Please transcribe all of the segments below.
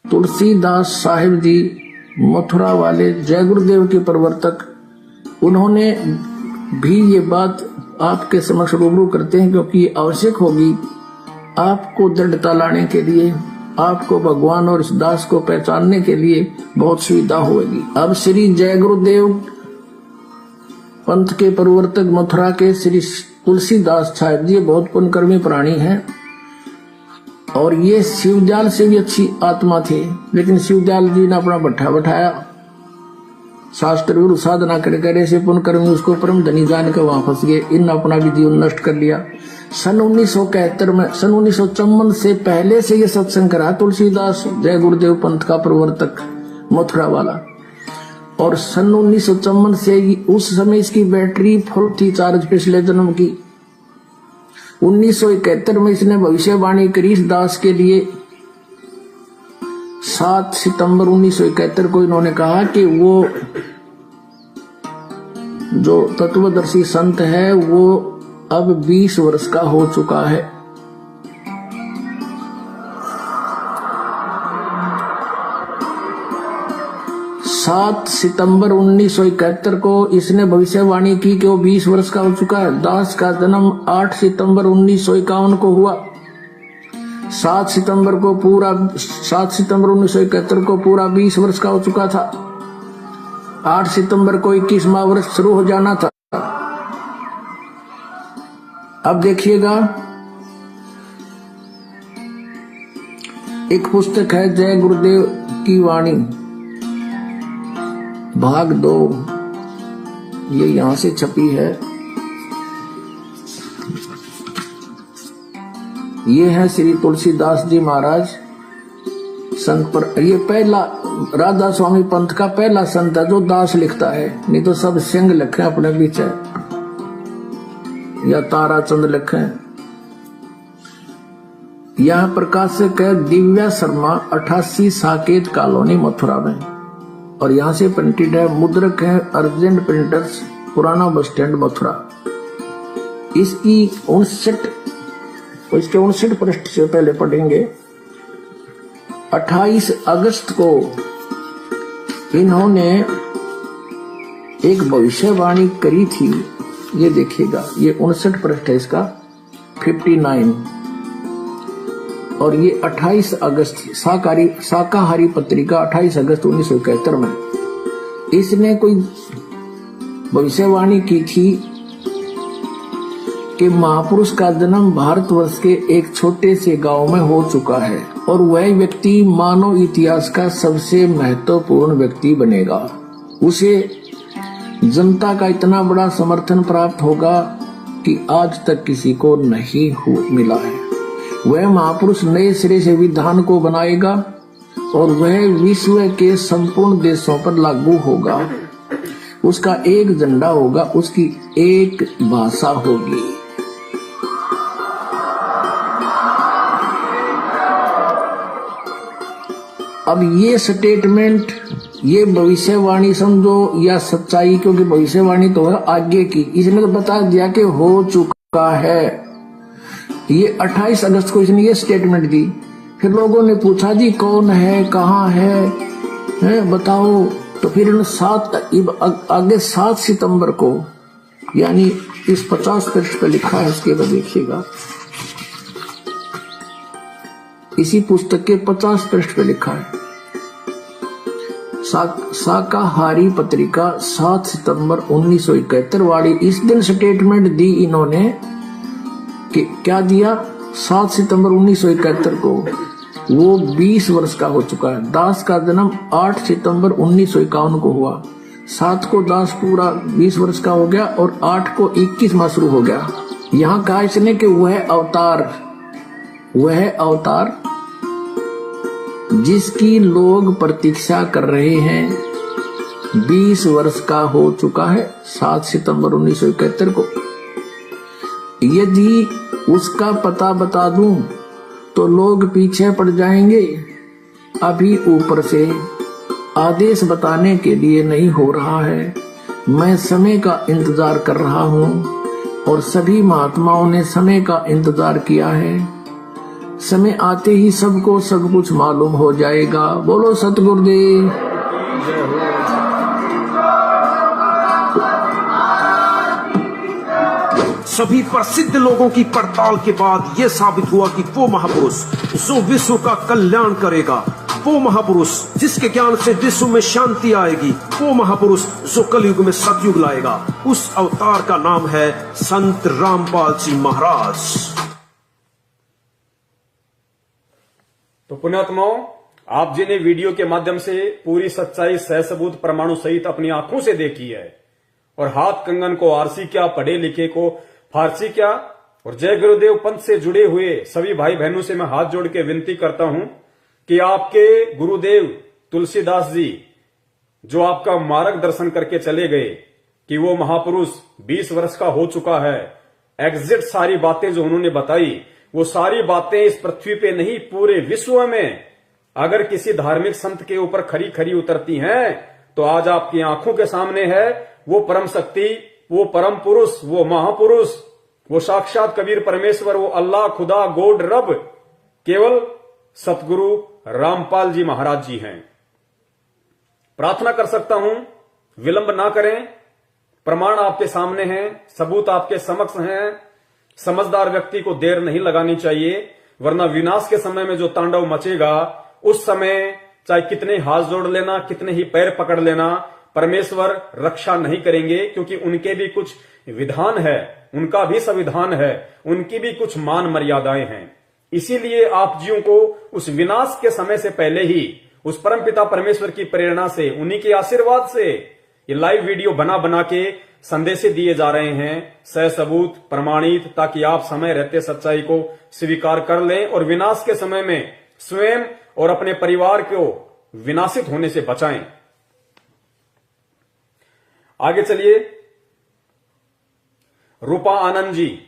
तुलसीदास साहिब जी मथुरा वाले जय गुरुदेव के प्रवर्तक, उन्होंने भी ये बात आपके समक्ष रूबरू करते हैं, क्योंकि ये आवश्यक होगी आपको दृढ़ता लाने के लिए, आपको भगवान और इस दास को पहचानने के लिए बहुत सुविधा होगी। अब श्री जय गुरुदेव पंथ के प्रवर्तक मथुरा के श्री तुलसीदास साहिब जी बहुत पुण्यकर्मी प्राणी हैं, और ये शिवदयाल से भी अच्छी आत्मा थे, लेकिन शिवदयाल जी ने अपना भट्ठा बैठाया, शास्त्र गुरु साधना कर ऐसे पुण्यकर्मी उसको परम धनी जान के वहां फंस गए। इन अपना भी जीवन नष्ट कर लिया। सन 1971 में, सन 1954 से पहले से ये सत्संग करा तुलसीदास जय गुरुदेव पंथ का प्रवर्तक मथुरा वाला, और सन 1954 से उस समय इसकी बैटरी फुल थी चार्ज पिछले जन्म की। 1971 में इसने भविष्यवाणी करी इस दास के लिए। 7 सितंबर 1971 को इन्होंने कहा कि वो जो तत्वदर्शी संत है वो अब 20 वर्ष का हो चुका है। सात सितंबर 1971 को इसने भविष्यवाणी की कि वो 20 वर्ष का हो चुका है। दास का जन्म 8 सितंबर 1951 को हुआ। 7 सितंबर 1971 को पूरा 20 वर्ष का हो चुका था। 8 सितंबर को 21वां वर्ष शुरू हो जाना था। अब देखिएगा, एक पुस्तक है जय गुरुदेव की वाणी भाग 2, ये यहां से छपी है। ये है श्री तुलसीदास जी महाराज संत पर। ये पहला राधा स्वामी पंथ का पहला संत है जो दास लिखता है, नहीं तो सब सिंह लिखे अपने पीछे या ताराचंद लिखे। यह प्रकाशक है दिव्या शर्मा, 88 साकेत कॉलोनी मथुरा में, और यहां से प्रिंटेड है। मुद्रक है अर्जेंट प्रिंटर्स, पुराना बस स्टैंड मथुरा। इसकी 59 पृष्ठ से पहले पढ़ेंगे। 28 अगस्त को इन्होंने एक भविष्यवाणी करी थी, ये देखिएगा, ये 59 पृष्ठ है इसका, 59, और ये 28 अगस्त शाकाहारी पत्रिका 28 अगस्त 1971 में इसने कोई भविष्यवाणी की थी कि महापुरुष का जन्म भारतवर्ष के एक छोटे से गांव में हो चुका है, और वह व्यक्ति मानव इतिहास का सबसे महत्वपूर्ण व्यक्ति बनेगा। उसे जनता का इतना बड़ा समर्थन प्राप्त होगा कि आज तक किसी को नहीं मिला है। वह महापुरुष नए सिरे से विधान को बनाएगा और वह विश्व के संपूर्ण देशों पर लागू होगा। उसका एक झंडा होगा, उसकी एक भाषा होगी। अब ये स्टेटमेंट, ये भविष्यवाणी समझो या सच्चाई, क्योंकि भविष्यवाणी तो है आगे की, इसने तो बता दिया कि हो चुका है। ये 28 अगस्त को इसने ये स्टेटमेंट दी। फिर लोगों ने पूछा जी कौन है, कहाँ है बताओ। तो फिर आगे 7 सितंबर को, यानी इस 50 पृष्ठ पे लिखा है, इसके बाद देखिएगा, इसी पुस्तक के 50 पृष्ठ पे लिखा है। शाकाहारी पत्रिका 7 सितंबर 1971 वाली, इस दिन स्टेटमेंट दी इन्होंने कि क्या दिया, 7 सितंबर 1971 को वो 20 वर्ष का हो चुका है। दास का जन्म 8 सितंबर 1951 को हुआ। 7 को दास पूरा 20 वर्ष का हो गया और 8 को 21 माह शुरू हो गया। यहाँ कहा इसने कि वह अवतार जिसकी लोग प्रतीक्षा कर रहे हैं 20 वर्ष का हो चुका है 7 सितंबर 1971 को। यदि उसका पता बता दूं तो लोग पीछे पड़ जाएंगे। अभी ऊपर से आदेश बताने के लिए नहीं हो रहा है। मैं समय का इंतजार कर रहा हूं और सभी महात्माओं ने समय का इंतजार किया है। समय आते ही सबको सब कुछ मालूम हो जाएगा। बोलो सतगुरुदेव। सभी प्रसिद्ध लोगों की पड़ताल के बाद यह साबित हुआ कि वो महापुरुष जो विश्व का कल्याण करेगा, वो महापुरुष जिसके ज्ञान से विश्व में शांति आएगी, वो महापुरुष जो कलयुग में सतयुग लाएगा, उस अवतार का नाम है संत रामपाल जी महाराज। तो पुण्यात्माओं, आप जिन्हें वीडियो के माध्यम से पूरी सच्चाई सहसबूत प्रमाणों सहित अपनी आंखों से देखी है, और हाथ कंगन को आरसी क्या, पढ़े लिखे को फारसी क्या, और जय गुरुदेव पंथ से जुड़े हुए सभी भाई बहनों से मैं हाथ जोड़ के विनती करता हूं कि आपके गुरुदेव तुलसीदास जी जो आपका मार्गदर्शन करके चले गए, कि वो महापुरुष 20 वर्ष का हो चुका है, एग्जैक्ट सारी बातें जो उन्होंने बताई, वो सारी बातें इस पृथ्वी पे नहीं पूरे विश्व में अगर किसी धार्मिक संत के ऊपर खरी खरी उतरती हैं तो आज आपकी आंखों के सामने है वो परम शक्ति, वो परम पुरुष, वो महापुरुष, वो साक्षात कबीर परमेश्वर, वो अल्लाह, खुदा, गॉड, रब केवल सतगुरु रामपाल जी महाराज जी हैं। प्रार्थना कर सकता हूं, विलंब ना करें, प्रमाण आपके सामने हैं, सबूत आपके समक्ष हैं। समझदार व्यक्ति को देर नहीं लगानी चाहिए, वरना विनाश के समय में जो तांडव मचेगा उस समय चाहे कितने हाथ जोड़ लेना, कितने ही पैर पकड़ लेना, परमेश्वर रक्षा नहीं करेंगे, क्योंकि उनके भी कुछ विधान है, उनका भी संविधान है, उनकी भी कुछ मान मर्यादाएं हैं। इसीलिए आप जीवों को उस विनाश के समय से पहले ही उस परमपिता परमेश्वर की प्रेरणा से, उन्हीं के आशीर्वाद से ये लाइव वीडियो बना बना के संदेश दिए जा रहे हैं, सहसबूत प्रमाणित, ताकि आप समय रहते सच्चाई को स्वीकार कर लें और विनाश के समय में स्वयं और अपने परिवार को विनाशित होने से बचाएं। आगे चलिए, रूपा आनंद जी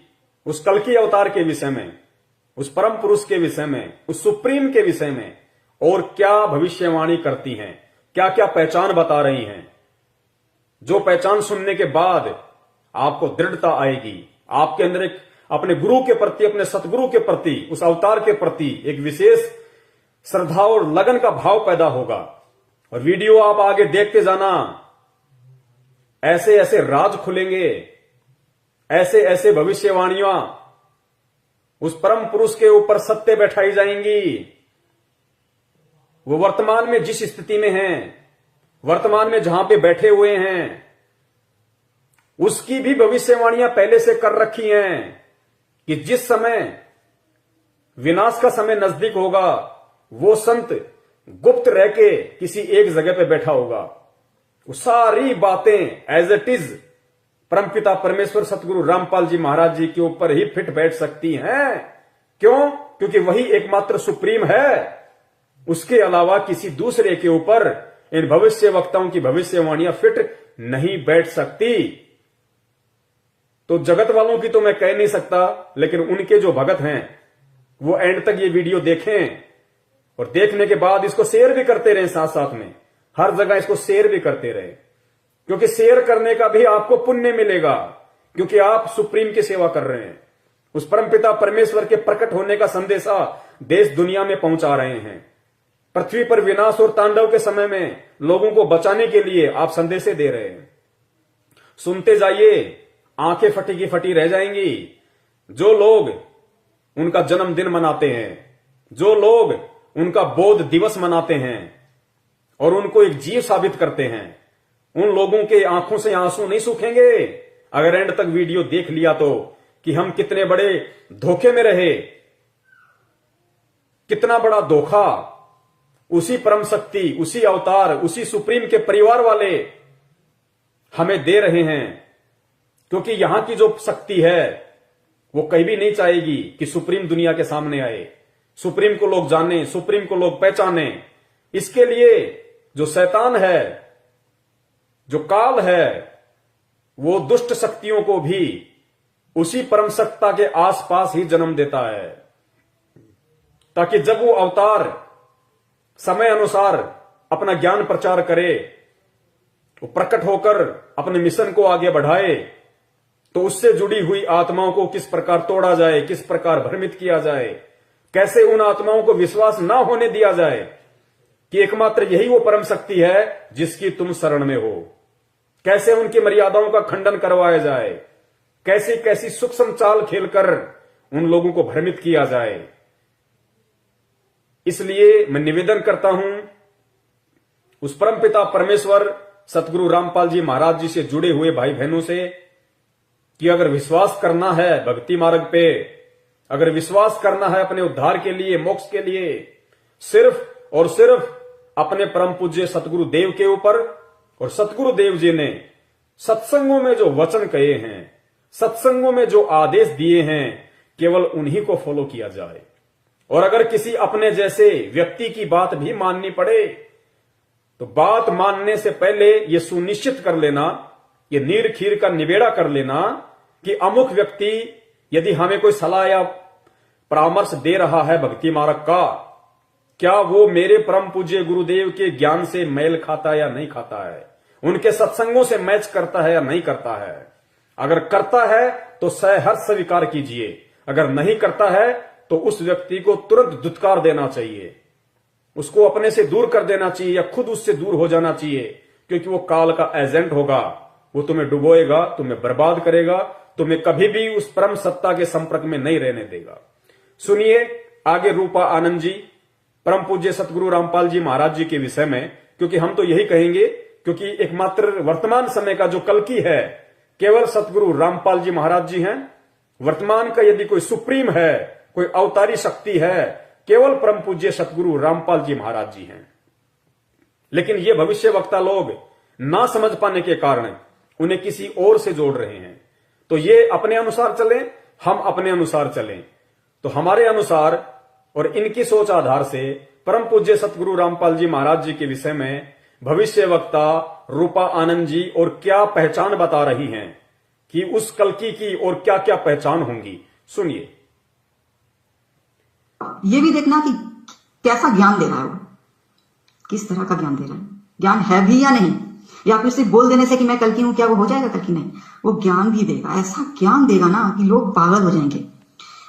उस कल्कि अवतार के विषय में, उस परम पुरुष के विषय में, उस सुप्रीम के विषय में और क्या भविष्यवाणी करती हैं, क्या क्या पहचान बता रही हैं, जो पहचान सुनने के बाद आपको दृढ़ता आएगी, आपके अंदर एक अपने गुरु के प्रति, अपने सतगुरु के प्रति, उस अवतार के प्रति एक विशेष श्रद्धा और लगन का भाव पैदा होगा। और वीडियो आप आगे देखते जाना, ऐसे ऐसे राज खुलेंगे, ऐसे ऐसे भविष्यवाणियां उस परम पुरुष के ऊपर सत्य बैठाई जाएंगी। वो वर्तमान में जिस स्थिति में हैं, वर्तमान में जहां पे बैठे हुए हैं, उसकी भी भविष्यवाणियां पहले से कर रखी हैं कि जिस समय विनाश का समय नजदीक होगा, वो संत गुप्त रह के किसी एक जगह पे बैठा होगा। वो सारी बातें एज इट इज परमपिता परमेश्वर सतगुरु रामपाल जी महाराज जी के ऊपर ही फिट बैठ सकती हैं। क्यों? क्योंकि वही एकमात्र सुप्रीम है, उसके अलावा किसी दूसरे के ऊपर इन भविष्य वक्ताओं की भविष्यवाणियां फिट नहीं बैठ सकती। तो जगत वालों की तो मैं कह नहीं सकता, लेकिन उनके जो भगत हैं वो एंड तक ये वीडियो देखें और देखने के बाद इसको शेयर भी करते रहें, साथ साथ में हर जगह इसको शेयर भी करते रहे, क्योंकि शेयर करने का भी आपको पुण्य मिलेगा, क्योंकि आप सुप्रीम की सेवा कर रहे हैं, उस परमपिता परमेश्वर के प्रकट होने का संदेशा देश दुनिया में पहुंचा रहे हैं। पृथ्वी पर विनाश और तांडव के समय में लोगों को बचाने के लिए आप संदेशे दे रहे हैं। सुनते जाइए, आंखें फटी की फटी रह जाएंगी। जो लोग उनका जन्मदिन मनाते हैं, जो लोग उनका बोध दिवस मनाते हैं और उनको एक जीव साबित करते हैं, उन लोगों के आंखों से आंसू नहीं सूखेंगे अगर एंड तक वीडियो देख लिया तो, कि हम कितने बड़े धोखे में रहे, कितना बड़ा धोखा उसी परम शक्ति, उसी अवतार, उसी सुप्रीम के परिवार वाले हमें दे रहे हैं। क्योंकि यहां की जो शक्ति है वो कहीं भी नहीं चाहेगी कि सुप्रीम दुनिया के सामने आए, सुप्रीम को लोग जाने, सुप्रीम को लोग पहचाने। इसके लिए जो शैतान है, जो काल है, वो दुष्ट शक्तियों को भी उसी परम सत्ता के आसपास ही जन्म देता है, ताकि जब वो अवतार समय अनुसार अपना ज्ञान प्रचार करे, वो प्रकट होकर अपने मिशन को आगे बढ़ाए, तो उससे जुड़ी हुई आत्माओं को किस प्रकार तोड़ा जाए, किस प्रकार भ्रमित किया जाए, कैसे उन आत्माओं को विश्वास ना होने दिया जाए कि एकमात्र यही वो परम शक्ति है जिसकी तुम शरण में हो। कैसे उनकी मर्यादाओं का खंडन करवाया जाए, कैसी कैसी सूक्ष्म चाल खेलकर उन लोगों को भ्रमित किया जाए। इसलिए मैं निवेदन करता हूं उस परमपिता परमेश्वर सतगुरु रामपाल जी महाराज जी से जुड़े हुए भाई बहनों से कि अगर विश्वास करना है भक्ति मार्ग पे, अगर विश्वास करना है अपने उद्धार के लिए, मोक्ष के लिए, सिर्फ और सिर्फ अपने परम पूज्य सतगुरु देव के ऊपर, और सतगुरु देव जी ने सत्संगों में जो वचन कहे हैं, सत्संगों में जो आदेश दिए हैं, केवल उन्हीं को फॉलो किया जाए। और अगर किसी अपने जैसे व्यक्ति की बात भी माननी पड़े तो बात मानने से पहले यह सुनिश्चित कर लेना, ये नीर खीर का निबेड़ा कर लेना कि अमुक व्यक्ति यदि हमें कोई सलाह या परामर्श दे रहा है भक्ति मार्ग का, क्या वो मेरे परम पूज्य गुरुदेव के ज्ञान से मेल खाता है या नहीं खाता है, उनके सत्संगों से मैच करता है या नहीं करता है। अगर करता है तो सहर्ष स्वीकार कीजिए, अगर नहीं करता है तो उस व्यक्ति को तुरंत धुतकार देना चाहिए, उसको अपने से दूर कर देना चाहिए या खुद उससे दूर हो जाना चाहिए, क्योंकि वो काल का एजेंट होगा। वो तुम्हें डुबोएगा, तुम्हें बर्बाद करेगा, तुम्हें कभी भी उस परम सत्ता के संपर्क में नहीं रहने देगा। सुनिए आगे रूपा आनंद जी परम पूज्य सतगुरु रामपाल जी महाराज जी के विषय में, क्योंकि हम तो यही कहेंगे, क्योंकि एकमात्र वर्तमान समय का जो कल्कि है केवल सतगुरु रामपाल जी महाराज जी हैं। वर्तमान का यदि कोई सुप्रीम है, कोई अवतारी शक्ति है, केवल परम पूज्य सतगुरु रामपाल जी महाराज जी हैं। लेकिन ये भविष्य वक्ता लोग ना समझ पाने के कारण उन्हें किसी और से जोड़ रहे हैं। तो ये अपने अनुसार चलें, हम अपने अनुसार चलें। तो हमारे अनुसार और इनकी सोच आधार से परम पूज्य सतगुरु रामपाल जी महाराज जी के विषय में भविष्य वक्ता रूपा आनंद जी और क्या पहचान बता रही हैं कि उस कल्कि की और क्या क्या पहचान होंगी। सुनिए। ये भी देखना कि कैसा ज्ञान दे रहा है वो, किस तरह का ज्ञान दे रहा है, ज्ञान है भी या नहीं, या फिर सिर्फ बोल देने से कि मैं कल्कि हूं क्या वो हो जाएगा कल्कि? नहीं, वो ज्ञान भी देगा, ऐसा ज्ञान देगा ना कि लोग पागल हो जाएंगे।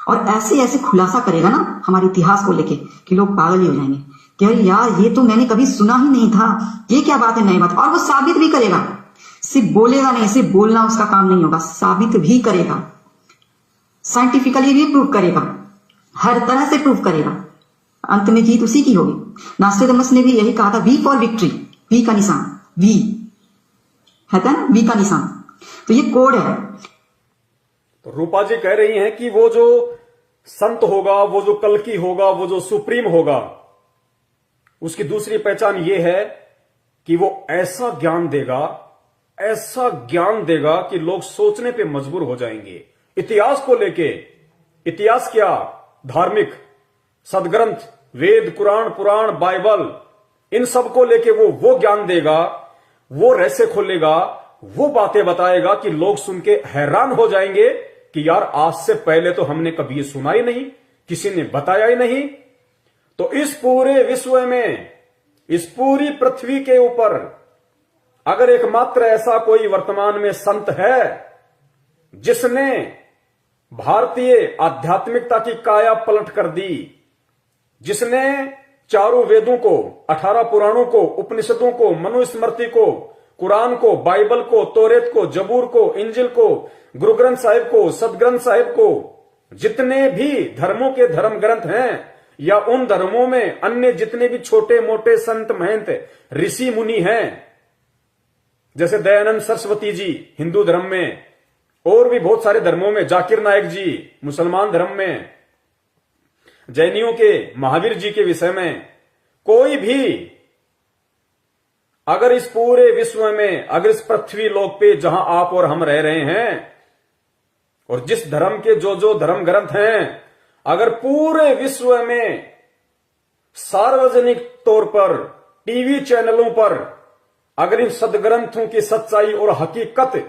और ऐसे ऐसे खुलासा करेगा ना हमारे इतिहास को लेके कि लोग पागल ही हो जाएंगे कि अरे यार ये तो मैंने कभी सुना ही नहीं था, ये क्या बात है, नई बात। और वो साबित भी करेगा, सिर्फ बोलेगा नहीं, सिर्फ बोलना उसका काम नहीं होगा, साबित भी करेगा, साइंटिफिकली भी प्रूव करेगा, हर तरह से प्रूव करेगा। अंत में जीत उसी की होगी। नास्ट्रेडमस ने भी यही कहा था, वी फॉर विक्ट्री, वी का निशान, वी है ना, वी का निशान, तो ये कोड है। तो रूपा जी कह रही हैं कि वो जो संत होगा, वो जो कल्कि होगा, वो जो सुप्रीम होगा, उसकी दूसरी पहचान ये है कि वो ऐसा ज्ञान देगा, ऐसा ज्ञान देगा कि लोग सोचने पे मजबूर हो जाएंगे। इतिहास को लेके, इतिहास क्या, धार्मिक सदग्रंथ, वेद, कुरान, पुराण, बाइबल, इन सब को लेके वो ज्ञान देगा, वो रहस्य खोलेगा, वो बातें बताएगा कि लोग सुन के हैरान हो जाएंगे कि यार आज से पहले तो हमने कभी ये सुना ही नहीं, किसी ने बताया ही नहीं। तो इस पूरे विश्व में, इस पूरी पृथ्वी के ऊपर अगर एकमात्र ऐसा कोई वर्तमान में संत है जिसने भारतीय आध्यात्मिकता की काया पलट कर दी, जिसने चारों वेदों को, 18 पुराणों को, उपनिषदों को, मनुस्मृति को, कुरान को, बाइबल को, तौरेत को, जबूर को, इंजिल को, गुरु ग्रंथ साहिब को, सदग्रंथ साहिब को, जितने भी धर्मों के धर्म ग्रंथ हैं या उन धर्मों में अन्य जितने भी छोटे मोटे संत महंत ऋषि मुनि हैं, जैसे दयानंद सरस्वती जी हिंदू धर्म में, और भी बहुत सारे धर्मों में, जाकिर नायक जी मुसलमान धर्म में, जैनियों के महावीर जी के विषय में, कोई भी अगर इस पूरे विश्व में, अगर इस पृथ्वी लोक पे जहां आप और हम रह रहे हैं, और जिस धर्म के जो जो धर्म ग्रंथ हैं, अगर पूरे विश्व में सार्वजनिक तौर पर टीवी चैनलों पर अगर इन सदग्रंथों की सच्चाई और हकीकत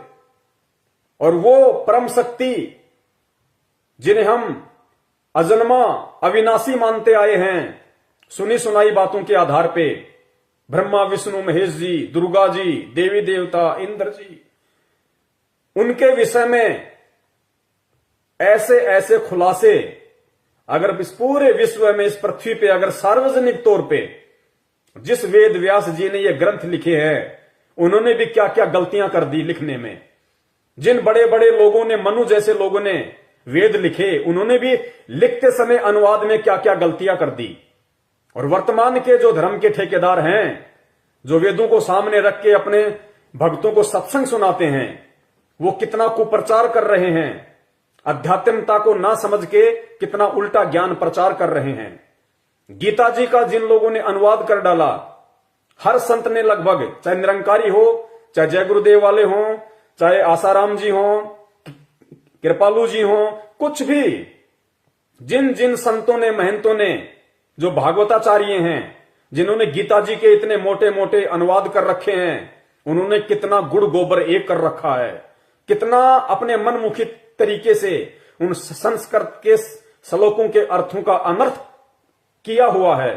और वो परम शक्ति जिन्हें हम अजन्मा अविनाशी मानते आए हैं, सुनी सुनाई बातों के आधार पे, ब्रह्मा विष्णु महेश जी, दुर्गा जी, देवी देवता, इंद्र जी, उनके विषय में ऐसे ऐसे खुलासे अगर इस पूरे विश्व में, इस पृथ्वी पे अगर सार्वजनिक तौर पे जिस वेद व्यास जी ने ये ग्रंथ लिखे हैं, उन्होंने भी क्या क्या गलतियां कर दी लिखने में। जिन बड़े बड़े लोगों ने, मनु जैसे लोगों ने वेद लिखे, उन्होंने भी लिखते समय अनुवाद में क्या क्या गलतियां कर दी। और वर्तमान के जो धर्म के ठेकेदार हैं, जो वेदों को सामने रख के अपने भक्तों को सत्संग सुनाते हैं, वो कितना कुप्रचार कर रहे हैं। अध्यात्मता को ना समझ के कितना उल्टा ज्ञान प्रचार कर रहे हैं। गीता जी का जिन लोगों ने अनुवाद कर डाला, हर संत ने लगभग, चाहे निरंकारी हो, चाहे जय गुरुदेव वाले हों, चाहे आसाराम जी हों, कृपालू जी हों, कुछ भी, जिन जिन संतों ने, महंतों ने, जो भागवताचार्य हैं, जिन्होंने गीता जी के इतने मोटे मोटे अनुवाद कर रखे हैं, उन्होंने कितना गुड़ गोबर एक कर रखा है, कितना अपने मनमुखी तरीके से उन संस्कृत के श्लोकों के अर्थों का अनर्थ किया हुआ है।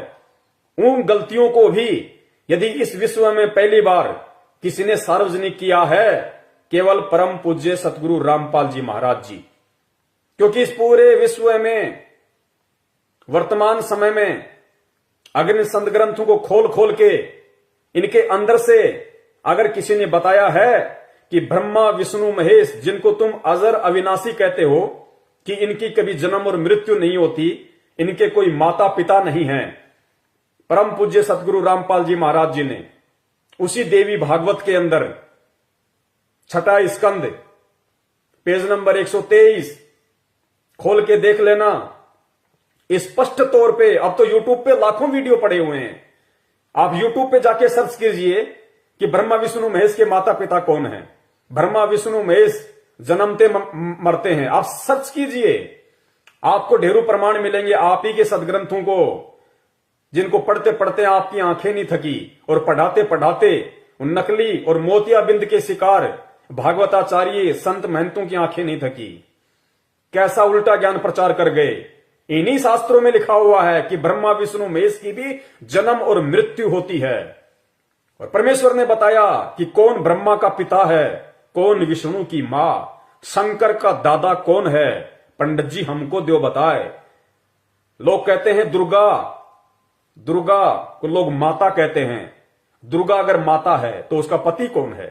उन गलतियों को भी यदि इस विश्व में पहली बार किसी ने सार्वजनिक किया है, केवल परम पूज्य सतगुरु रामपाल जी महाराज जी। क्योंकि इस पूरे विश्व में वर्तमान समय में अगर इन संत ग्रंथों को खोल खोल के इनके अंदर से अगर किसी ने बताया है कि ब्रह्मा विष्णु महेश, जिनको तुम अजर अविनाशी कहते हो, कि इनकी कभी जन्म और मृत्यु नहीं होती, इनके कोई माता पिता नहीं हैं, परम पूज्य सतगुरु रामपाल जी महाराज जी ने उसी देवी भागवत के अंदर 6वां स्कंद पेज नंबर 123 खोल के देख लेना। स्पष्ट तौर पे, अब तो यूट्यूब पे लाखों वीडियो पड़े हुए हैं, आप यूट्यूब पे जाके सर्च कीजिए कि ब्रह्मा विष्णु महेश के माता पिता कौन है। ब्रह्मा विष्णु महेश जन्मते मरते हैं, आप सर्च कीजिए, आपको ढेरों प्रमाण मिलेंगे आप ही के सदग्रंथों को, जिनको पढ़ते पढ़ते आपकी आंखें नहीं थकी, और पढ़ाते पढ़ाते उन नकली और मोतियाबिंद के शिकार भागवताचार्य संत महंतों की आंखें नहीं थकी। कैसा उल्टा ज्ञान प्रचार कर गए। इन्हीं शास्त्रों में लिखा हुआ है कि ब्रह्मा विष्णु महेश की भी जन्म और मृत्यु होती है। और परमेश्वर ने बताया कि कौन ब्रह्मा का पिता है, कौन विष्णु की मां, शंकर का दादा कौन है, पंडित जी हमको दो बताए। लोग कहते हैं दुर्गा, दुर्गा को लोग माता कहते हैं। दुर्गा अगर माता है तो उसका पति कौन है?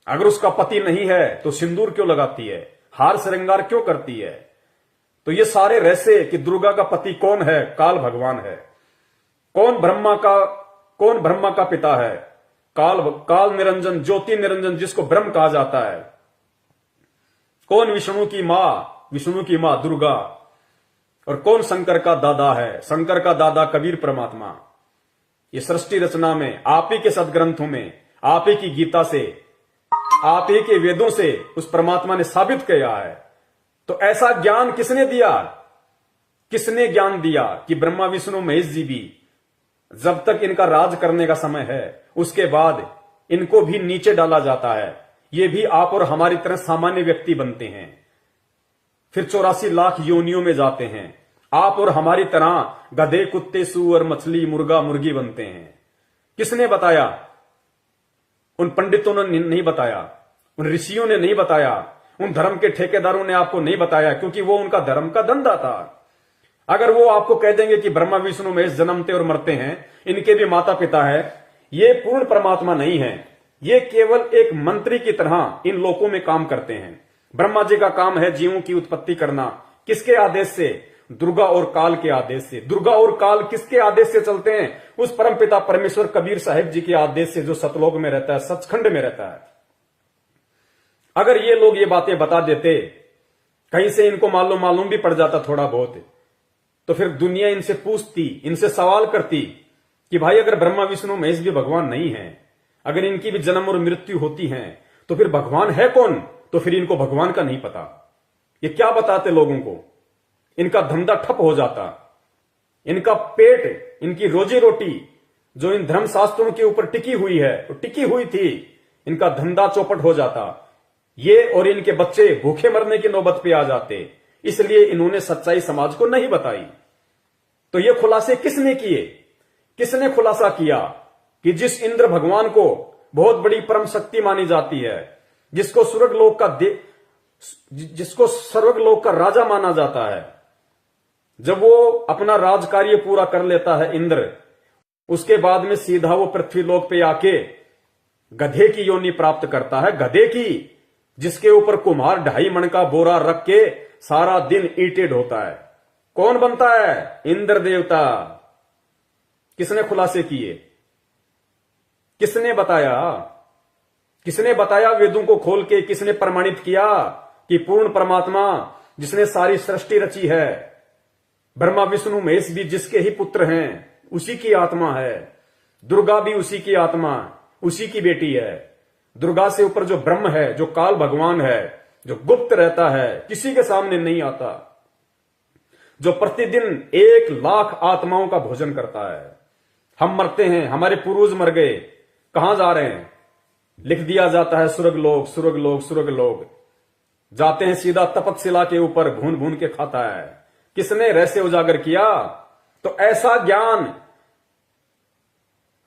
अगर उसका पति नहीं है तो सिंदूर क्यों लगाती है, हार श्रृंगार क्यों करती है? तो ये सारे रहस्य कि दुर्गा का पति कौन है, काल भगवान है। कौन ब्रह्मा का पिता है? काल निरंजन, ज्योति निरंजन, जिसको ब्रह्म कहा जाता है। कौन विष्णु की मां दुर्गा। और कौन शंकर का दादा है? शंकर का दादा कबीर परमात्मा। ये सृष्टि रचना में, आप ही के सदग्रंथों में, आप ही की गीता से, आप ही के वेदों से उस परमात्मा ने साबित किया है। तो ऐसा ज्ञान किसने दिया? किसने ज्ञान दिया कि ब्रह्मा विष्णु महेश जी भी, जब तक इनका राज करने का समय है, उसके बाद इनको भी नीचे डाला जाता है। ये भी आप और हमारी तरह सामान्य व्यक्ति बनते हैं, फिर 84 लाख योनियों में जाते हैं। आप और हमारी तरह गधे, कुत्ते, सूअर, मछली, मुर्गा, मुर्गी बनते हैं। किसने बताया? उन पंडितों ने नहीं बताया, उन ऋषियों ने नहीं बताया, उन धर्म के ठेकेदारों ने आपको नहीं बताया, क्योंकि वो उनका धर्म का धंधा था। अगर वो आपको कह देंगे कि ब्रह्मा विष्णु महेश जन्मते और मरते हैं, इनके भी माता पिता है, ये पूर्ण परमात्मा नहीं है। ये केवल एक मंत्री की तरह इन लोकों में काम करते हैं। ब्रह्मा जी का काम है जीवों की उत्पत्ति करना। किसके आदेश से? दुर्गा और काल के आदेश से। दुर्गा और काल किसके आदेश से चलते हैं? उस परमपिता परमेश्वर कबीर साहिब जी के आदेश से, जो सतलोक में रहता है, सचखंड में रहता है। अगर ये लोग ये बातें बता देते, कहीं से इनको मालूम भी पड़ जाता थोड़ा बहुत, तो फिर दुनिया इनसे पूछती, इनसे सवाल करती कि भाई अगर ब्रह्मा विष्णु महेश भी भगवान नहीं है, अगर इनकी भी जन्म और मृत्यु होती है, तो फिर भगवान है कौन? तो फिर इनको भगवान का नहीं पता। ये क्या बताते लोगों को? इनका धंधा ठप हो जाता, इनका पेट, इनकी रोजी रोटी जो इन धर्म शास्त्रों के ऊपर टिकी हुई है, तो टिकी हुई थी, इनका धंधा चौपट हो जाता। ये और इनके बच्चे भूखे मरने की नौबत पे आ जाते। इसलिए इन्होंने सच्चाई समाज को नहीं बताई। तो ये खुलासे किसने किए? किसने खुलासा किया कि जिस इंद्र भगवान को बहुत बड़ी परम शक्ति मानी जाती है, जिसको स्वर्गलोक का राजा माना जाता है, जब वो अपना राज कार्य पूरा कर लेता है इंद्र, उसके बाद में सीधा वो पृथ्वीलोक पे आके गधे की योनि प्राप्त करता है, गधे की, जिसके ऊपर कुम्हार 2.5 मन का बोरा रख के सारा दिन ईंटें ढोता है। कौन बनता है? इंद्र देवता। किसने खुलासे किए? किसने बताया? किसने बताया वेदों को खोल के? किसने प्रमाणित किया कि पूर्ण परमात्मा जिसने सारी सृष्टि रची है, ब्रह्मा विष्णु महेश भी जिसके ही पुत्र हैं, उसी की आत्मा है। दुर्गा भी उसी की आत्मा, उसी की बेटी है। दुर्गा से ऊपर जो ब्रह्म है, जो काल भगवान है, जो गुप्त रहता है, किसी के सामने नहीं आता, जो प्रतिदिन 1 लाख आत्माओं का भोजन करता है। हम मरते हैं, हमारे पूर्वज मर गए, कहां जा रहे हैं? लिख दिया जाता है स्वर्गलोक, स्वर्गलोक, स्वर्गलोक। जाते हैं सीधा तपतशिला के ऊपर, भून भून के खाता है। किसने रहस्य उजागर किया? तो ऐसा ज्ञान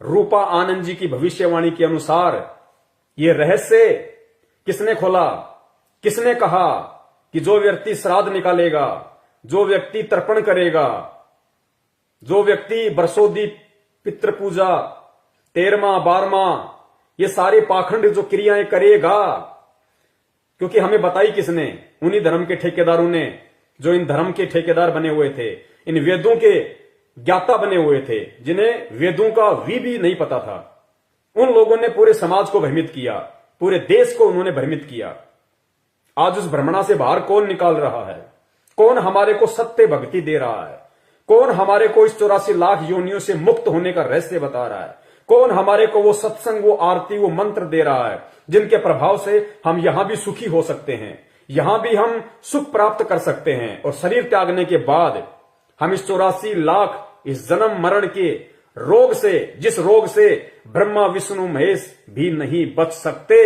रूपा आनंद जी की भविष्यवाणी के अनुसार यह रहस्य किसने खोला? किसने कहा कि जो व्यक्ति श्राद्ध निकालेगा, जो व्यक्ति तर्पण करेगा, जो व्यक्ति बरसोदी पितृ पूजा, 13वां 12वां ये सारे पाखंड जो क्रियाएं करेगा, क्योंकि हमें बताई किसने? उन्हीं धर्म के ठेकेदारों ने, जो इन धर्म के ठेकेदार बने हुए थे, इन वेदों के ज्ञाता बने हुए थे, जिन्हें वेदों का भी नहीं पता था। उन लोगों ने पूरे समाज को भ्रमित किया, पूरे देश को उन्होंने भ्रमित किया। आज उस भ्रमणा से बाहर कौन निकाल रहा है? कौन हमारे को सत्य भक्ति दे रहा है? कौन हमारे को इस 84 लाख योनियों से मुक्त होने का रहस्य बता रहा है? कौन हमारे को वो सत्संग, वो आरती, वो मंत्र दे रहा है, जिनके प्रभाव से हम यहां भी सुखी हो सकते हैं, यहां भी हम सुख प्राप्त कर सकते हैं, और शरीर त्यागने के बाद हम इस 84 लाख इस जन्म मरण के रोग से, जिस रोग से ब्रह्मा विष्णु महेश भी नहीं बच सकते,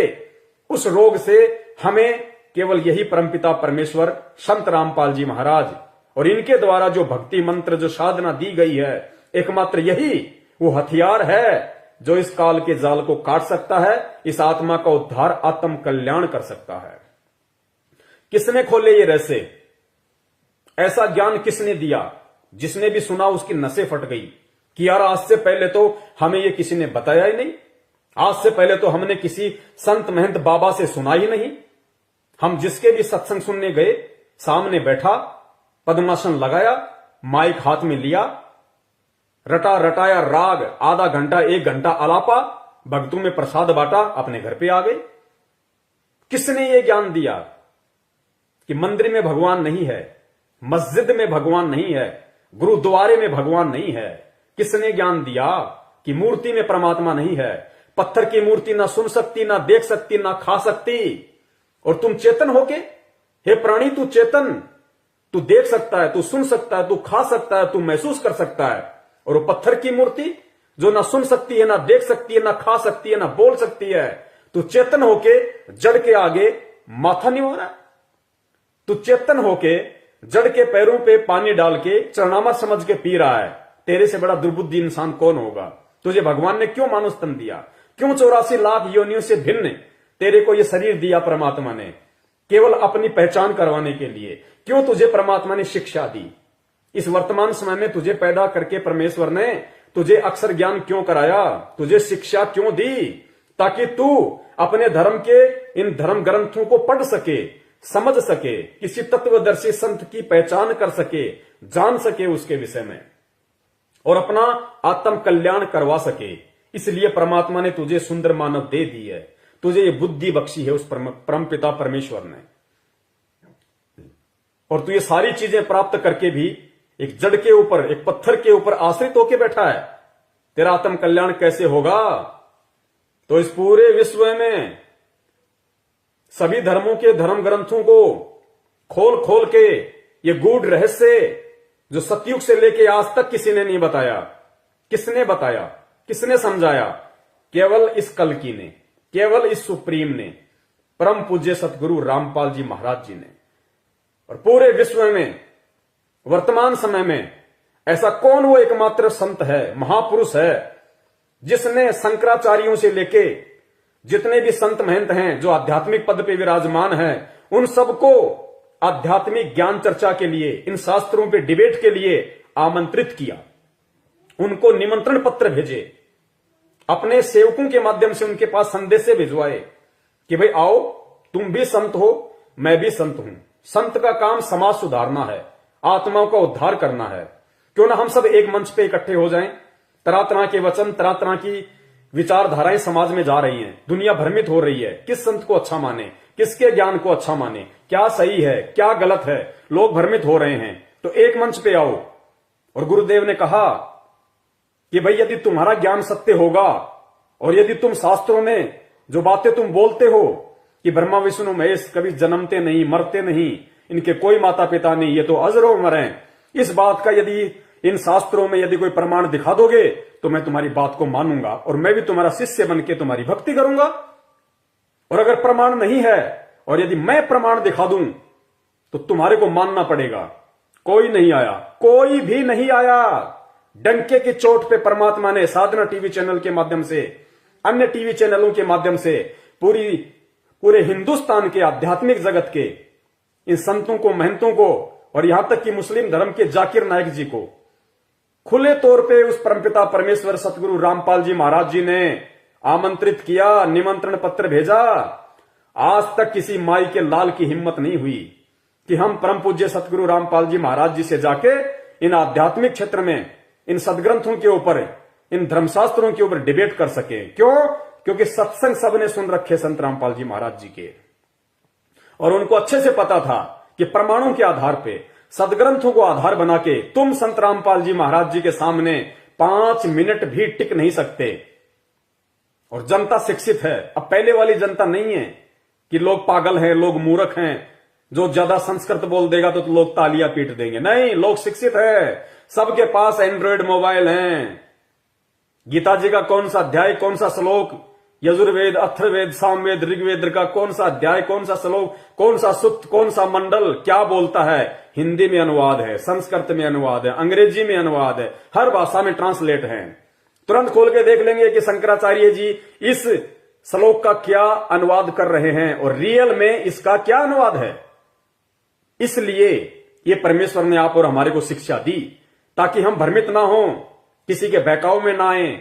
उस रोग से हमें केवल यही परमपिता परमेश्वर संत रामपाल जी महाराज और इनके द्वारा जो भक्ति मंत्र, जो साधना दी गई है, एकमात्र यही वो हथियार है जो इस काल के जाल को काट सकता है, इस आत्मा का उद्धार, आत्म कल्याण कर सकता है। किसने खोले ये रहस्य? ऐसा ज्ञान किसने दिया? जिसने भी सुना उसकी नसें फट गई कि यार, आज से पहले तो हमें ये किसी ने बताया ही नहीं, आज से पहले तो हमने किसी संत महंत बाबा से सुना ही नहीं। हम जिसके भी सत्संग सुनने गए, सामने बैठा, पद्मासन लगाया, माइक हाथ में लिया, रटा रटाया राग, आधा घंटा 1 घंटा आलापा, भक्तों में प्रसाद बांटा, अपने घर पे आ गए। किसने ये ज्ञान दिया कि मंदिर में भगवान नहीं है, मस्जिद में भगवान नहीं है, गुरुद्वारे में भगवान नहीं है? किसने ज्ञान दिया कि मूर्ति में परमात्मा नहीं है? पत्थर की मूर्ति ना सुन सकती, ना देख सकती, ना खा सकती, और तुम चेतन होके, हे प्राणी तू चेतन, तू देख सकता है, तू सुन सकता है, तू खा सकता है, तू महसूस कर सकता है, और वो पत्थर की मूर्ति जो ना सुन सकती है, ना देख सकती है, ना खा सकती है, ना बोल सकती है, तू चेतन होके जड़ के आगे माथा नहीं हो रहा है? तू चेतन होके जड़ के पैरों पे पानी डाल के चरणामा समझ के पी रहा है। तेरे से बड़ा दुर्बुद्धि इंसान कौन होगा? तुझे भगवान ने क्यों मानुष तन दिया? क्यों 84 लाख योनियों से भिन्न तेरे को यह शरीर दिया परमात्मा ने? केवल अपनी पहचान करवाने के लिए। क्यों तुझे परमात्मा ने शिक्षा दी? इस वर्तमान समय में तुझे पैदा करके परमेश्वर ने तुझे अक्षर ज्ञान क्यों कराया? तुझे शिक्षा क्यों दी? ताकि तू अपने धर्म के इन धर्म ग्रंथों को पढ़ सके, समझ सके, किसी तत्वदर्शी संत की पहचान कर सके, जान सके उसके विषय में, और अपना आत्म कल्याण करवा सके। इसलिए परमात्मा ने तुझे सुंदर मानव दे दी है, तुझे ये बुद्धि बख्शी है उस परमपिता परमेश्वर ने। और तू ये सारी चीजें प्राप्त करके भी एक जड़ के ऊपर, एक पत्थर के ऊपर आश्रित होके बैठा है। तेरा आत्म कल्याण कैसे होगा? तो इस पूरे विश्व में सभी धर्मों के धर्म ग्रंथों को खोल खोल के ये गूढ़ रहस्य जो सतयुग से लेके आज तक किसी ने नहीं बताया, किसने बताया, किसने समझाया? केवल इस कल्कि ने, केवल इस सुप्रीम ने, परम पूज्य सतगुरु रामपाल जी महाराज जी ने। और पूरे विश्व में वर्तमान समय में ऐसा कौन वो एकमात्र संत है, महापुरुष है, जिसने शंकराचार्यों से लेके जितने भी संत महंत हैं जो आध्यात्मिक पद पे विराजमान हैं, उन सबको आध्यात्मिक ज्ञान चर्चा के लिए, इन शास्त्रों पे डिबेट के लिए आमंत्रित किया, उनको निमंत्रण पत्र भेजे, अपने सेवकों के माध्यम से उनके पास संदेशे भिजवाए कि भाई आओ, तुम भी संत हो, मैं भी संत हूं। संत का काम समाज सुधारना है, आत्माओं का उद्धार करना है। क्यों ना हम सब एक मंच पे इकट्ठे हो जाएं। तरह तरह के वचन, तरह तरह की विचारधाराएं समाज में जा रही हैं, दुनिया भ्रमित हो रही है। किस संत को अच्छा माने, किसके ज्ञान को अच्छा माने, क्या सही है क्या गलत है, लोग भ्रमित हो रहे हैं। तो एक मंच पे आओ। और गुरुदेव ने कहा कि भाई यदि तुम्हारा ज्ञान सत्य होगा और यदि तुम शास्त्रों में जो बातें तुम बोलते हो कि ब्रह्मा विष्णु महेश कभी जन्मते नहीं, मरते नहीं, इनके कोई माता पिता नहीं, ये तो अजरो अमर हैं, इस बात का यदि इन शास्त्रों में यदि कोई प्रमाण दिखा दोगे तो मैं तुम्हारी बात को मानूंगा और मैं भी तुम्हारा शिष्य बन के तुम्हारी भक्ति करूंगा। और अगर प्रमाण नहीं है और यदि मैं प्रमाण दिखा दूं तो तुम्हारे को मानना पड़ेगा। कोई नहीं आया, कोई भी नहीं आया। डंके की चोट पे परमात्मा ने साधना टीवी चैनल के माध्यम से, अन्य टीवी चैनलों के माध्यम से पूरे हिंदुस्तान के आध्यात्मिक जगत के इन संतों को, महंतों को और यहां तक कि मुस्लिम धर्म के जाकिर नायक जी को खुले तौर पे उस परमपिता परमेश्वर सतगुरु रामपाल जी महाराज जी ने आमंत्रित किया, निमंत्रण पत्र भेजा। आज तक किसी माई के लाल की हिम्मत नहीं हुई कि हम परम पूज्य सतगुरु रामपाल जी महाराज जी से जाके इन आध्यात्मिक क्षेत्र में, इन सदग्रंथों के ऊपर, इन धर्मशास्त्रों के ऊपर डिबेट कर सके। क्यों? क्योंकि सत्संग सबने सुन रखे संत रामपाल जी महाराज जी के, और उनको अच्छे से पता था कि प्रमाणों के आधार पे, सदग्रंथों को आधार बना के तुम संत रामपाल जी महाराज जी के सामने 5 मिनट भी टिक नहीं सकते। और जनता शिक्षित है। अब पहले वाली जनता नहीं है कि लोग पागल हैं, लोग मूर्ख हैं, जो ज्यादा संस्कृत बोल देगा तो लोग तालियां पीट देंगे। नहीं, लोग शिक्षित है, सबके पास एंड्रॉयड मोबाइल हैं। गीता जी का कौन सा अध्याय, कौन सा श्लोक, यजुर्वेद, अथर्ववेद, सामवेद, ऋग्वेद का कौन सा अध्याय, कौन सा श्लोक, कौन सा सूक्त, कौन सा मंडल क्या बोलता है, हिंदी में अनुवाद है, संस्कृत में अनुवाद है, अंग्रेजी में अनुवाद है, हर भाषा में ट्रांसलेट है। तुरंत खोल के देख लेंगे कि शंकराचार्य जी इस श्लोक का क्या अनुवाद कर रहे हैं और रियल में इसका क्या अनुवाद है। इसलिए ये परमेश्वर ने आप और हमारे को शिक्षा दी ताकि हम भ्रमित ना हो, किसी के बहकाव में ना आए।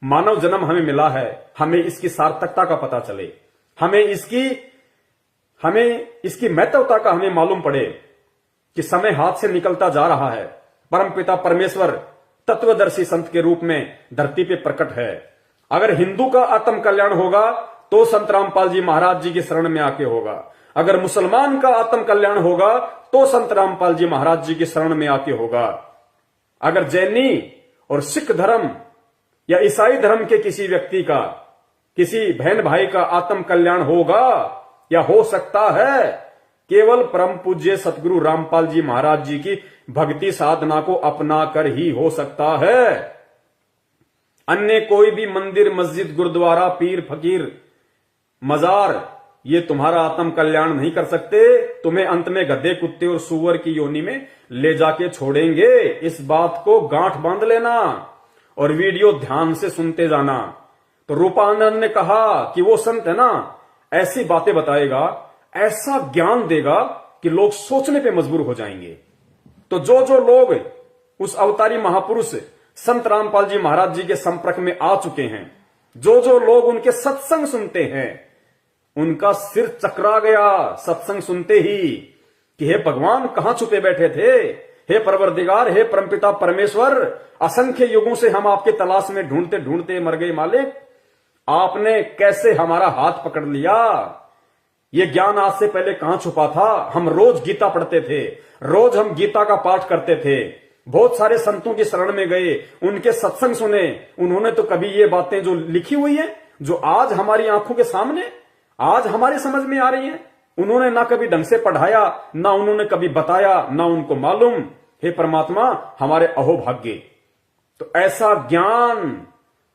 मानव जन्म हमें मिला है, हमें इसकी सार्थकता का पता चले, हमें इसकी महत्वता का हमें मालूम पड़े कि समय हाथ से निकलता जा रहा है। परमपिता परमेश्वर तत्वदर्शी संत के रूप में धरती पे प्रकट है। अगर हिंदू का आत्म कल्याण होगा तो संत रामपाल जी महाराज जी की शरण में आके होगा। अगर मुसलमान का आत्म कल्याण होगा तो संत रामपाल जी महाराज जी की शरण में आके होगा। अगर जैनी और सिख धर्म या ईसाई धर्म के किसी व्यक्ति का, किसी बहन भाई का आत्म कल्याण होगा या हो सकता है, केवल परम पूज्य सतगुरु रामपाल जी महाराज जी की भक्ति साधना को अपना कर ही हो सकता है। अन्य कोई भी मंदिर, मस्जिद, गुरुद्वारा, पीर, फकीर, मजार ये तुम्हारा आत्म कल्याण नहीं कर सकते। तुम्हें अंत में गधे, कुत्ते और सूअर की योनि में ले जाके छोड़ेंगे। इस बात को गांठ बांध लेना और वीडियो ध्यान से सुनते जाना। तो रूपानंद ने कहा कि वो संत है ना, ऐसी बातें बताएगा, ऐसा ज्ञान देगा कि लोग सोचने पे मजबूर हो जाएंगे। तो जो जो लोग उस अवतारी महापुरुष संत रामपाल जी महाराज जी के संपर्क में आ चुके हैं, जो जो लोग उनके सत्संग सुनते हैं, उनका सिर चकरा गया सत्संग सुनते ही कि हे भगवान कहां छुपे बैठे थे, हे परवरदिगार, हे परमपिता परमेश्वर, असंख्य युगों से हम आपके तलाश में ढूंढते ढूंढते मर गए मालिक, आपने कैसे हमारा हाथ पकड़ लिया। ये ज्ञान आज से पहले कहां छुपा था। हम रोज गीता पढ़ते थे, रोज हम गीता का पाठ करते थे, बहुत सारे संतों की शरण में गए, उनके सत्संग सुने। उन्होंने तो कभी ये बातें जो लिखी हुई है, जो आज हमारी आंखों के सामने, आज हमारी समझ में आ रही है, उन्होंने ना कभी ढंग से पढ़ाया, ना उन्होंने कभी बताया, ना उनको मालूम। हे परमात्मा, हमारे अहोभाग्य। तो ऐसा ज्ञान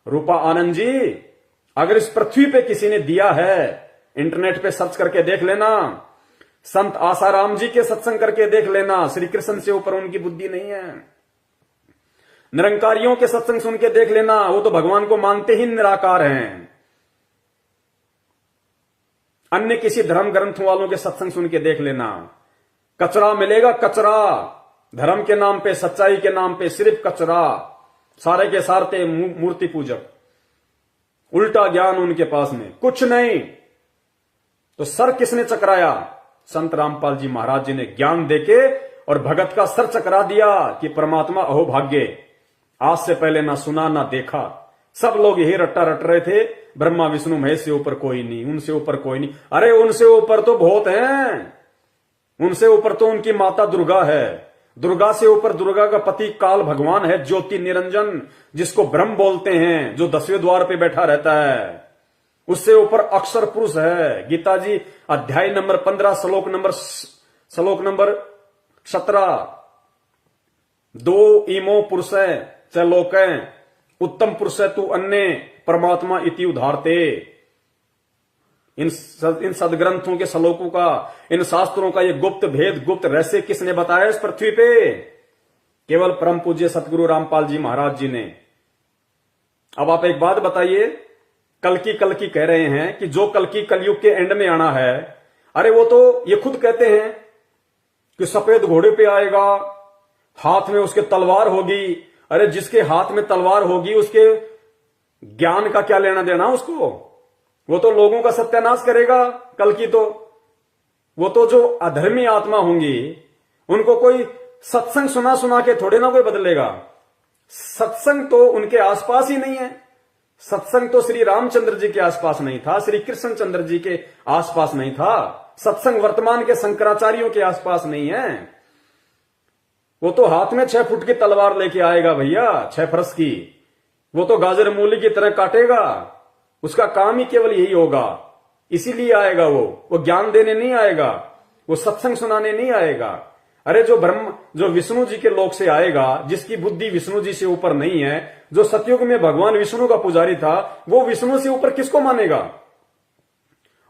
रूपा आनंद जी अगर इस पृथ्वी पे किसी ने दिया है, इंटरनेट पे सर्च करके देख लेना, संत आसाराम जी के सत्संग करके देख लेना। श्री कृष्ण से ऊपर उनकी बुद्धि नहीं है। निरंकारियों के सत्संग सुन के देख लेना, वो तो भगवान को मानते ही निराकार हैं। अन्य किसी धर्म ग्रंथों वालों के सत्संग सुन के देख लेना, कचरा मिलेगा, कचरा। धर्म के नाम पे, सच्चाई के नाम पे सिर्फ कचरा। सारे के सारे मूर्ति पूजक, उल्टा ज्ञान उनके पास में कुछ नहीं। तो सर किसने चकराया? संत रामपाल जी महाराज जी ने ज्ञान देके और भगत का सर चकरा दिया कि परमात्मा अहोभाग्य, आज से पहले ना सुना ना देखा। सब लोग यही रट्टा रट रहे थे, ब्रह्मा विष्णु महेश से ऊपर कोई नहीं, उनसे ऊपर कोई नहीं। अरे उनसे ऊपर तो बहुत हैं, उनसे ऊपर तो उनकी माता दुर्गा है। दुर्गा से ऊपर दुर्गा का पति काल भगवान है, ज्योति निरंजन, जिसको ब्रह्म बोलते हैं, जो 10वें द्वार पे बैठा रहता है। उससे ऊपर अक्षर पुरुष है। गीता जी अध्याय नंबर 15 श्लोक नंबर 17, 2 इमो पुरुष च लोक उत्तम पुरुष तू अन्य परमात्मा इति उधारते। इन सदग्रंथों के श्लोकों का, इन शास्त्रों का ये गुप्त भेद, गुप्त रहस्य किसने बताया इस पृथ्वी पे? केवल परम पूज्य सतगुरु रामपाल जी महाराज जी ने। अब आप एक बात बताइए, कल की कह रहे हैं कि जो कल की कलयुग के एंड में आना है, अरे वो तो ये खुद कहते हैं कि सफेद घोड़े पे आएगा, हाथ में उसके तलवार होगी। अरे जिसके हाथ में तलवार होगी उसके ज्ञान का क्या लेना देना उसको? वो तो लोगों का सत्यानाश करेगा कल की। तो वो तो जो अधर्मी आत्मा होंगी उनको कोई सत्संग सुना सुना के थोड़े ना कोई बदलेगा। सत्संग तो उनके आसपास ही नहीं है। सत्संग तो श्री रामचंद्र जी के आसपास नहीं था, श्री कृष्ण चंद्र जी के आसपास नहीं था। सत्संग वर्तमान के शंकराचार्यों के आसपास नहीं है। वो तो हाथ में 6 फुट की तलवार लेके आएगा भैया, 6 फरस की। वो तो गाजर मूली की तरह काटेगा। उसका काम ही केवल यही होगा, इसीलिए आएगा वो ज्ञान देने नहीं आएगा, वो सत्संग सुनाने नहीं आएगा। अरे जो विष्णु जी के लोक से आएगा, जिसकी बुद्धि विष्णु जी से ऊपर नहीं है, जो सतयुग में भगवान विष्णु का पुजारी था, वो विष्णु से ऊपर किसको मानेगा?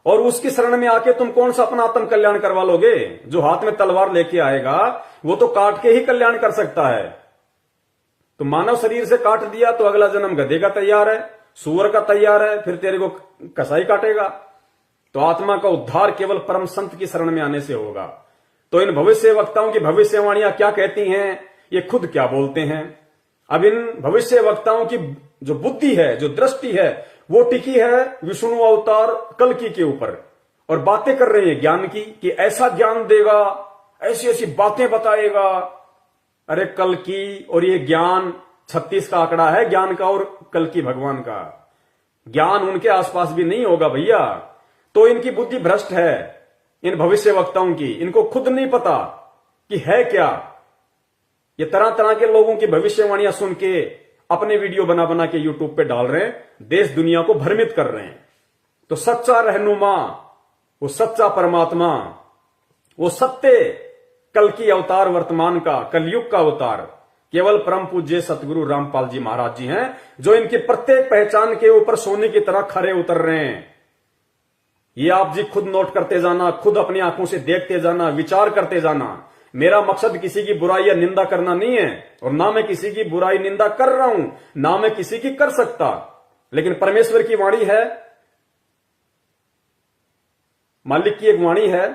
और उसकी शरण में आके तुम कौन सा अपना आत्म कल्याण करवा लोगे? जो हाथ में तलवार लेके आएगा वो तो काट के ही कल्याण कर सकता है। तो मानव शरीर से काट दिया तो अगला जन्म गधे का तैयार है, सूअर का तैयार है, फिर तेरे को कसाई काटेगा। तो आत्मा का उद्धार केवल परम संत की शरण में आने से होगा। तो इन भविष्य वक्ताओं की भविष्यवाणियां क्या कहती हैं, ये खुद क्या बोलते हैं? अब इन भविष्य वक्ताओं की जो बुद्धि है, जो दृष्टि है, वो टिकी है विष्णु अवतार कल्कि के ऊपर, और बातें कर रहे हैं ज्ञान की कि ऐसा ज्ञान देगा, ऐसी ऐसी बातें बताएगा। अरे कल्कि और ये ज्ञान 36 का आंकड़ा है ज्ञान का, और कल्कि भगवान का ज्ञान उनके आसपास भी नहीं होगा भैया। तो इनकी बुद्धि भ्रष्ट है, इन भविष्य वक्ताओं की। इनको खुद नहीं पता कि है क्या। ये तरह तरह के लोगों की भविष्यवाणियां सुन के अपने वीडियो बना बना के यूट्यूब पे डाल रहे हैं, देश दुनिया को भ्रमित कर रहे हैं। तो सच्चा रहनुमा, वो सच्चा परमात्मा, वो सत्य कल्कि अवतार वर्तमान का, कलयुग का अवतार केवल परम पूज्य सतगुरु रामपाल जी महाराज जी हैं, जो इनकी प्रत्येक पहचान के ऊपर सोने की तरह खरे उतर रहे हैं। ये आप जी खुद नोट करते जाना, खुद अपनी आंखों से देखते जाना, विचार करते जाना। मेरा मकसद किसी की बुराई या निंदा करना नहीं है, और ना मैं किसी की बुराई निंदा कर रहा हूं, ना मैं किसी की कर सकता। लेकिन परमेश्वर की वाणी है, मालिक की एक वाणी है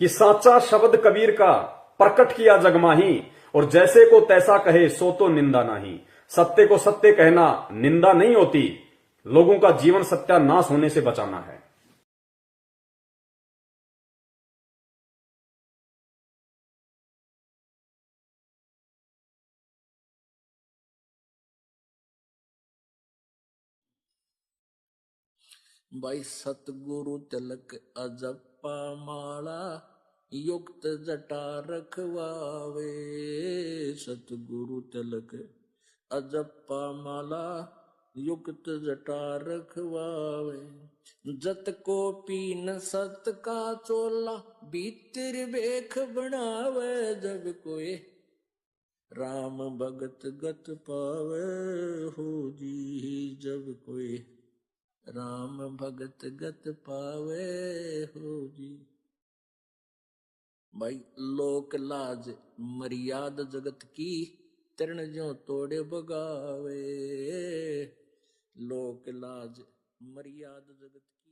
कि साचा शब्द कबीर का प्रकट किया जग माही, और जैसे को तैसा कहे सो तो निंदा नहीं। सत्य को सत्य कहना निंदा नहीं होती, लोगों का जीवन सत्यानाश होने से बचाना है। भाई सतगुरु तिलक अजप्पा माला, युक्त जटा रखवावे। सतगुरु तिलक अजप्पा माला, युक्त जटा रखवावे। जत को पीन सत का चोला, भीतर बेख बनावे। जब कोई राम भगत गत पावे हो जी, जब कोई राम भगत गत पावे हो जी। भाई लोक लाज मर्याद जगत की, तरण जो तोड़े बगावे। लोक लाज मर्याद जगत की।